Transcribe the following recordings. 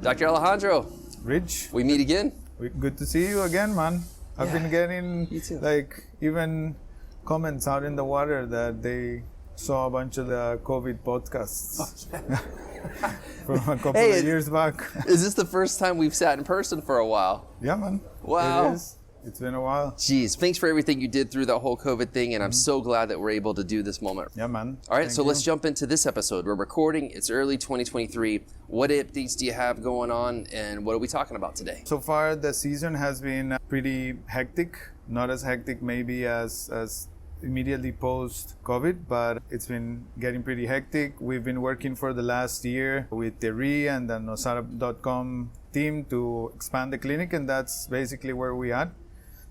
Dr. Alejandro, Rich, we meet again. good to see you again, man. I've been getting you too. even comments out in the water that they saw a bunch of the COVID podcasts from a couple of years back. Is this the first time we've sat in person for a while? Yeah, man. Wow. It is. It's been a while. Jeez, thanks for everything you did through that whole COVID thing, and I'm so glad that we're able to do this moment. Yeah, man. All right, Thank so you. let's jump into this episode. We're recording. It's early 2023. What updates do you have going on, and what are we talking about today? So far, the season has been pretty hectic. Not as hectic maybe as immediately post-COVID, but it's been getting pretty hectic. We've been working for the last year with Xray and the Nosara.com team to expand the clinic, and that's basically where we are.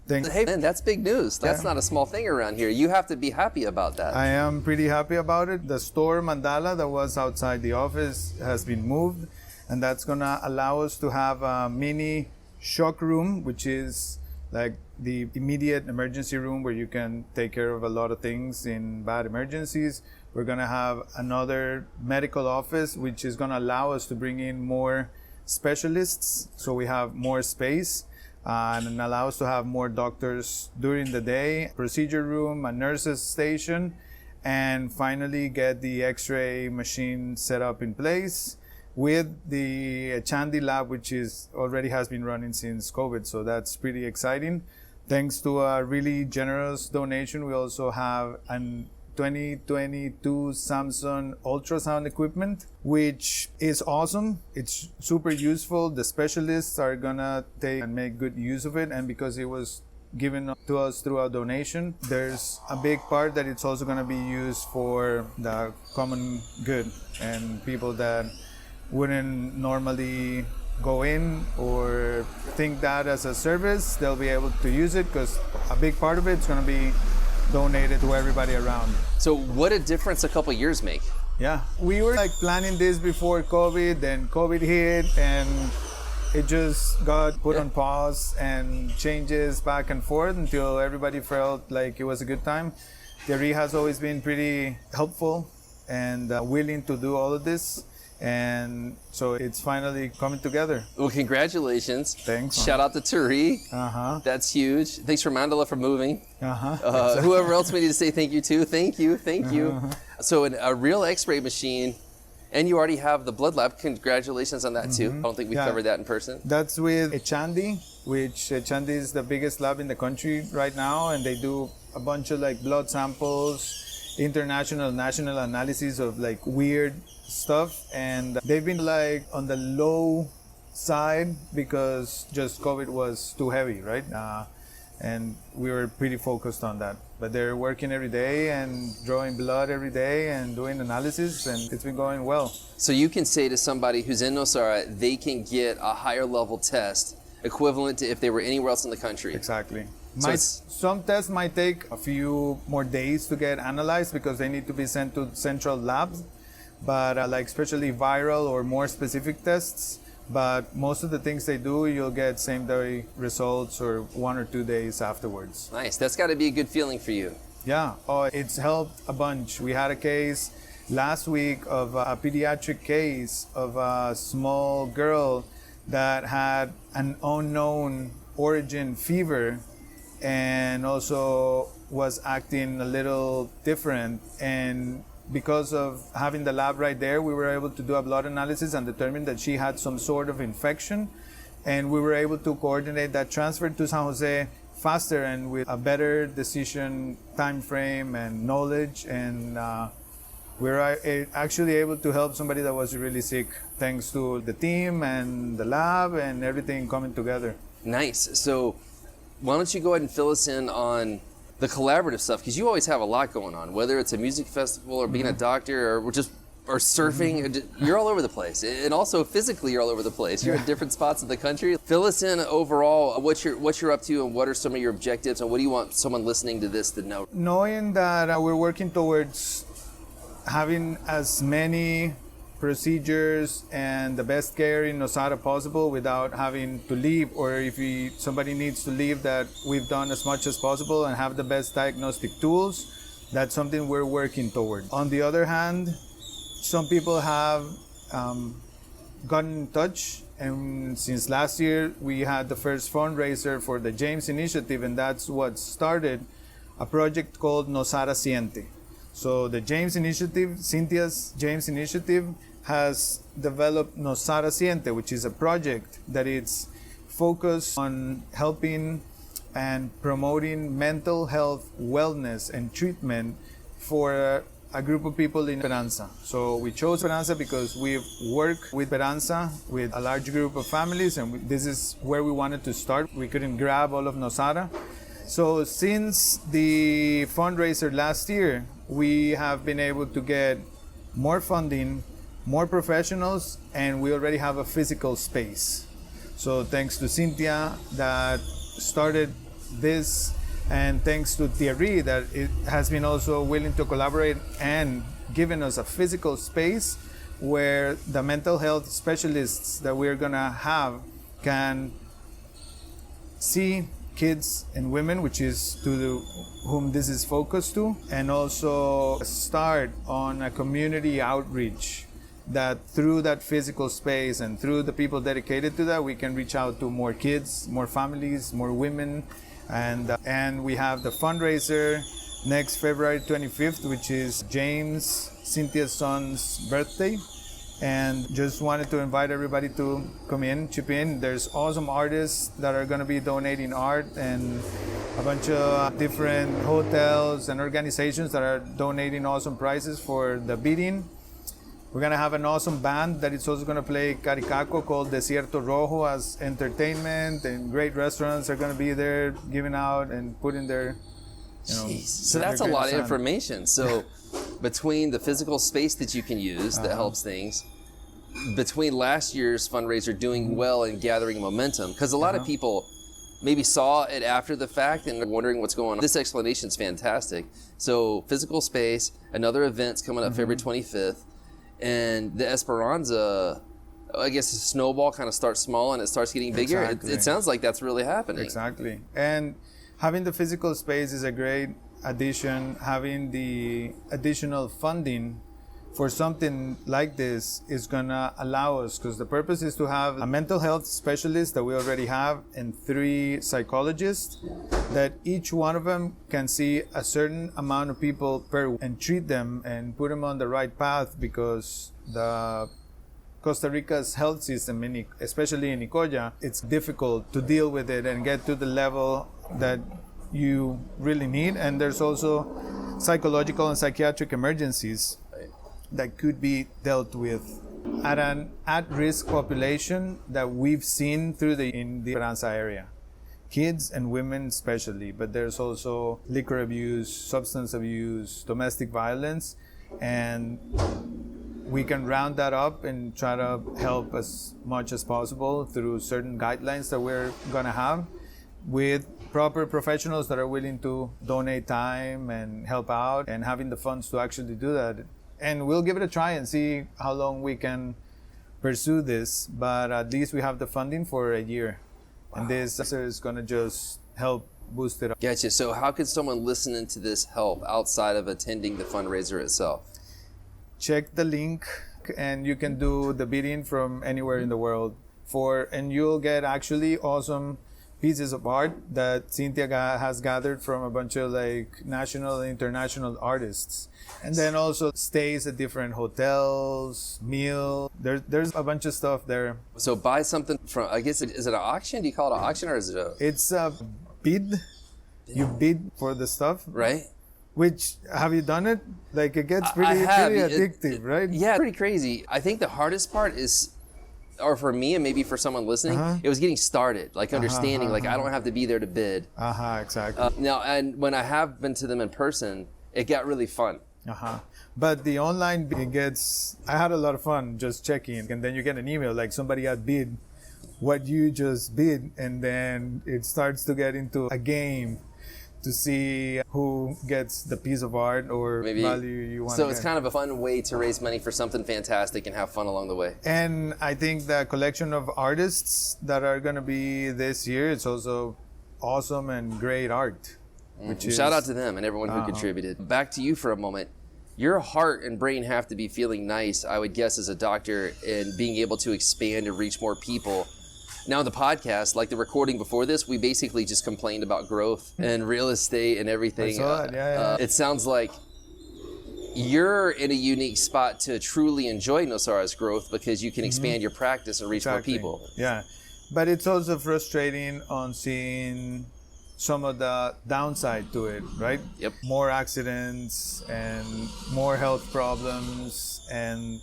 Hey, man, that's big news. That's not a small thing around here. You have to be happy about that. I am pretty happy about it. The store mandala that was outside the office has been moved, and that's gonna allow us to have a mini shock room, which is like the immediate emergency room where you can take care of a lot of things in bad emergencies. We're gonna have another medical office, which is gonna allow us to bring in more specialists, so we have more space. And allow us to have more doctors during the day, procedure room, a nurse's station, and finally get the Xray machine set up in place with the Chandy lab, which already has been running since COVID. So that's pretty exciting. Thanks to a really generous donation, we also have an 2022 Samsung ultrasound equipment, which is awesome. It's super useful. The specialists are gonna take and make good use of it, and because it was given to us through a donation, there's a big part that it's also gonna be used for the common good, and people that wouldn't normally go in or think that as a service, they'll be able to use it because a big part of it's gonna be donated to everybody around. So what a difference a couple years make. Yeah, we were planning this before COVID, then COVID hit, and it just got put on pause and changes back and forth until everybody felt like it was a good time. Xray has always been pretty helpful and willing to do all of this. And so it's finally coming together. Well, congratulations. Thanks. Shout out to Xray. Uh-huh. That's huge. Thanks for Mandala for moving. Uh-huh. Whoever else we need to say thank you to, thank you. So a real Xray machine, and you already have the blood lab. Congratulations on that too. I don't think we covered that in person. That's with Chandy, which Chandy is the biggest lab in the country right now, and they do a bunch of blood samples, international, national analysis of weird stuff, and they've been on the low side because just COVID was too heavy, right? And we were pretty focused on that. But they're working every day and drawing blood every day and doing analysis, and it's been going well. So you can say to somebody who's in Nosara, they can get a higher level test equivalent to if they were anywhere else in the country. Exactly. So some tests might take a few more days to get analyzed because they need to be sent to central labs. But especially viral or more specific tests. But most of the things they do, you'll get same day results or 1 or 2 days afterwards. Nice. That's got to be a good feeling for you. Yeah. Oh, it's helped a bunch. We had a case last week of a pediatric case of a small girl that had an unknown origin fever and also was acting a little different, and because of having the lab right there, we were able to do a blood analysis and determine that she had some sort of infection. And we were able to coordinate that transfer to San Jose faster and with a better decision time frame and knowledge. And we were actually able to help somebody that was really sick thanks to the team and the lab and everything coming together. Nice. So why don't you go ahead and fill us in on the collaborative stuff, because you always have a lot going on, whether it's a music festival or being a doctor or surfing. You're all over the place, and also physically you're all over the place. You're in different spots of the country. Fill us in overall what you're up to and what are some of your objectives, and what do you want someone listening to this to know? Knowing that we're working towards having as many procedures and the best care in Nosara possible without having to leave, or if somebody needs to leave, that we've done as much as possible and have the best diagnostic tools. That's something we're working toward. On the other hand, some people have gotten in touch And since last year, we had the first fundraiser for the James Initiative, and that's what started a project called Nosara Siente. So the James Initiative, Cynthia's James Initiative, has developed Nosara Siente, which is a project that it's focused on helping and promoting mental health, wellness, and treatment for a group of people in Esperanza. So we chose Esperanza because we've worked with Esperanza with a large group of families, and this is where we wanted to start. We couldn't grab all of Nosara. So since the fundraiser last year, we have been able to get more funding, more professionals, and we already have a physical space. So thanks to Cynthia that started this, and thanks to Thierry that it has been also willing to collaborate and given us a physical space where the mental health specialists that we're gonna have can see kids and women, which is whom this is focused to, and also start on a community outreach that through that physical space and through the people dedicated to that, we can reach out to more kids, more families, more women. And we have the fundraiser next February 25th, which is James, Cynthia's son's birthday. And just wanted to invite everybody to come in, chip in. There's awesome artists that are going to be donating art, and a bunch of different hotels and organizations that are donating awesome prizes for the bidding. We're going to have an awesome band that is also going to play Caricaco called Desierto Rojo as entertainment, and great restaurants are going to be there giving out and putting their, Jeez. So that's a lot of information. So between the physical space that you can use that helps things, between last year's fundraiser doing well and gathering momentum, because a lot of people maybe saw it after the fact and are wondering what's going on. This explanation is fantastic. So physical space, another event's coming up February 25th, and the Esperanza, I guess the snowball kind of starts small and it starts getting bigger. Exactly. It sounds like that's really happening. Exactly. And having the physical space is a great addition. Having the additional funding for something like this is gonna allow us, because the purpose is to have a mental health specialist that we already have and 3 psychologists that each one of them can see a certain amount of people per and treat them and put them on the right path, because the Costa Rica's health system, especially in Nicoya, it's difficult to deal with it and get to the level that you really need. And there's also psychological and psychiatric emergencies that could be dealt with at an at-risk population that we've seen in the Esperanza area. Kids and women especially, but there's also liquor abuse, substance abuse, domestic violence, and we can round that up and try to help as much as possible through certain guidelines that we're gonna have with proper professionals that are willing to donate time and help out and having the funds to actually do that. And we'll give it a try and see how long we can pursue this, but at least we have the funding for a year. Wow. And this is going to just help boost it up. Gotcha. So how could someone listening to this help outside of attending the fundraiser itself? Check the link, and you can do the bidding from anywhere in the world. And you'll get actually awesome pieces of art that Cynthia has gathered from a bunch of national and international artists. And then also stays at different hotels, meal. There's a bunch of stuff there. So buy something from, I guess, is it an auction? Do you call it an auction, or is it a... It's a bid. You bid for the stuff. Right. Which, have you done it? It gets pretty addictive, right? Yeah, pretty crazy. I think the hardest part is, or for me and maybe for someone listening, it was getting started, understanding, I don't have to be there to bid. Exactly. Now, and when I have been to them in person, it got really fun. But the online I had a lot of fun just checking, and then you get an email somebody had bid what you just bid, and then it starts to get into a game to see who gets the piece of art or maybe value you want. So it's kind of a fun way to raise money for something fantastic and have fun along the way. And I think the collection of artists that are going to be this year, it's also awesome and great art. Shout out to them and everyone who contributed. Back to you for a moment. your heart and brain have to be feeling nice, I would guess, as a doctor, and being able to expand and reach more people. Now, the podcast, like the recording before this, we basically just complained about growth and real estate and everything. I saw it, yeah. It sounds like you're in a unique spot to truly enjoy Nosara's growth because you can expand your practice and reach more people. Yeah, but it's also frustrating on seeing some of the downside to it, right? Yep. More accidents and more health problems, and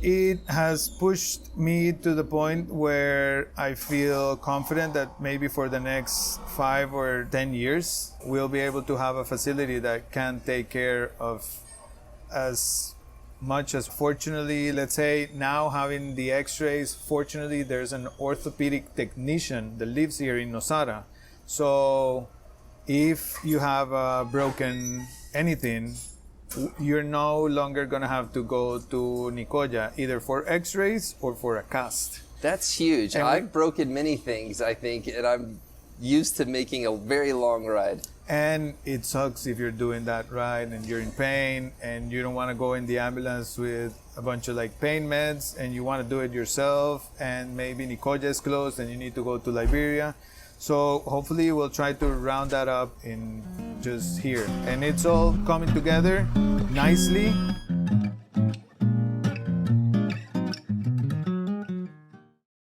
it has pushed me to the point where I feel confident that maybe for the next 5 or 10 years, we'll be able to have a facility that can take care of as much as, fortunately, let's say now having the X-rays, fortunately there's an orthopedic technician that lives here in Nosara. So if you have a broken anything, you're no longer gonna have to go to Nicoya either for X-rays or for a cast. That's huge. And I've broken many things, I think, and I'm used to making a very long ride. And it sucks if you're doing that ride and you're in pain and you don't want to go in the ambulance with a bunch of like pain meds, and you want to do it yourself, and maybe Nicoya is closed and you need to go to Liberia. So hopefully we'll try to round that up in just here. And it's all coming together nicely.